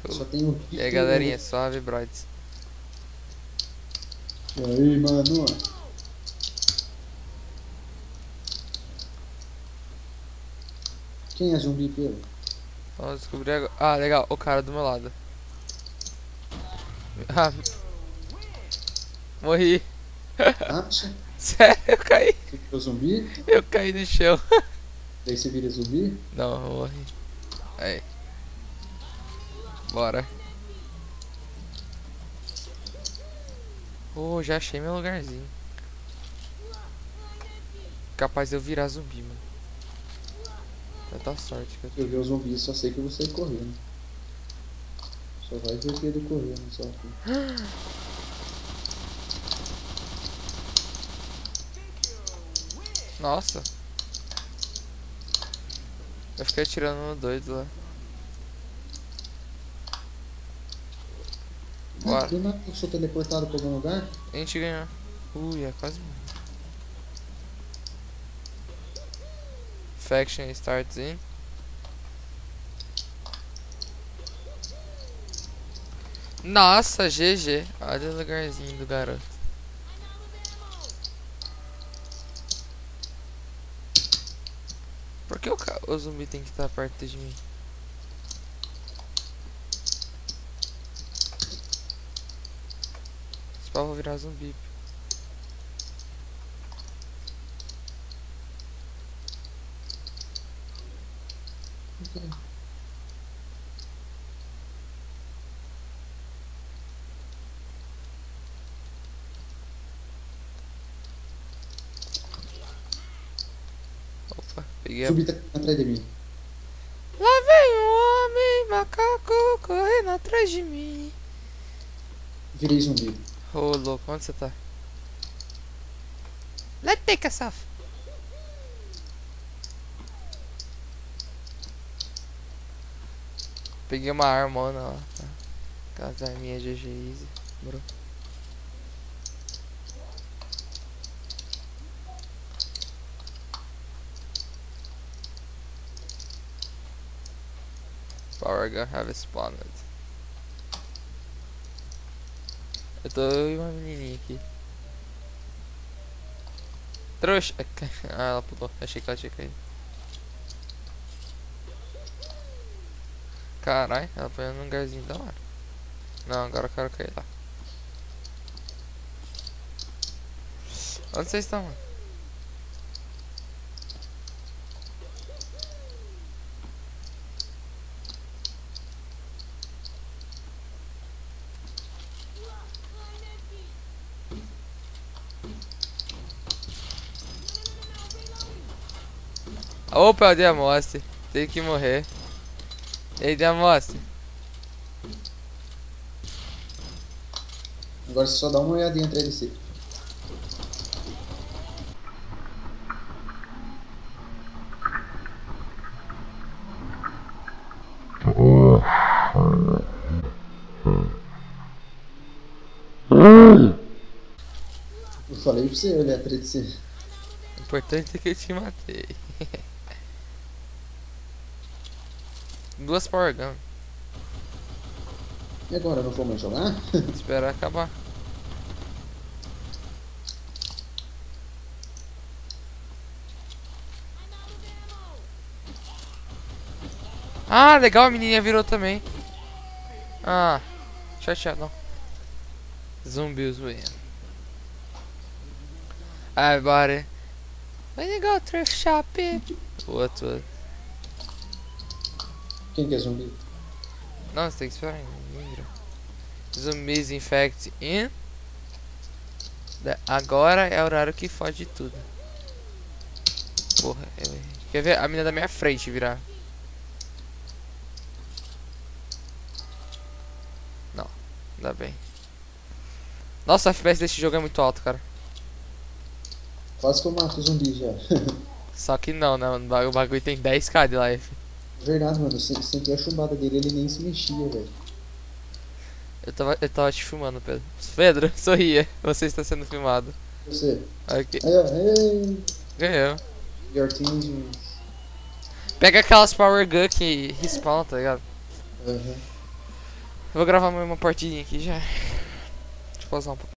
Só tem um E aí galerinha, suave brothers. E aí, mano? Quem é zumbi, Pedro? Vamos descobrir agora. Ah, legal, o cara do meu lado. Ah, morri. Acha? Sério, eu caí. Você virou zumbi? Eu caí no chão. Daí você vira zumbi? Não, eu morri. Aí. Bora. Oh, já achei meu lugarzinho. Capaz de eu virar zumbi, mano. Tanta sorte que eu Se eu tive. ver o zumbi, só sei que eu vou sair correndo. Só vai ver Pedro correndo, só aqui. Nossa. Eu fiquei atirando no doido lá. Ah, Bora. do nada eu sou teleportado pra algum lugar? A gente ganhou. Ui, é quase morri. Faction starts in. Nossa, GG. Olha o lugarzinho do garoto. Por que o zumbi tem que estar perto de mim? Esse pau vou virar zumbi. Opa, peguei O a... zumbi tá atrás de mim. Lá vem um homem macaco correndo atrás de mim. Virei zumbi. Ô, louco, onde você tá? Let's take us off. Peguei uma armona lá, tá? Aquelas arminhas GG Easy. Bro. Power gun have spawned. Eu tô eu e uma menininha aqui. Trouxa! Ah, ela pulou. Achei que ela tinha caído. Caralho, ela foi num lugarzinho da hora. Não, agora eu quero cair lá. Onde vocês estão, mano? Opa, é o Diamostre. Tem que morrer. Ei, Diamostre. Agora você só dá uma olhadinha atrás de você. Eu falei pra você olhar atrás de você. O importante é que eu te matei. Duas Power Gun. E agora, não vou mais jogar? Esperar acabar. Ah, legal, a menininha virou também. Ah, chateado não. Zumbi zoando. Ai, bora. When you go thrift shopping. O outro. Quem que é zumbi? Não, você tem que esperar ainda. Zumbis infect in. Agora é o horário que fode tudo. Porra, eu errei. Quer ver a mina da minha frente virar? Não, ainda bem. Nossa, o FPS desse jogo é muito alto, cara. Quase que eu mato o zumbi já. Só que não, né? O bagulho tem 10k de life. Verdade, mano. Eu senti a chumbada dele, ele nem se mexia, velho. Eu tava te filmando, Pedro. Pedro, sorria. Você está sendo filmado. Você. Ok. Aí, ó. Hey, Ganhou. your team wins. Pega aquelas Power Gun que respawn, tá ligado? Aham. Eu vou gravar mais uma partidinha aqui já. Deixa eu pausar um pouco.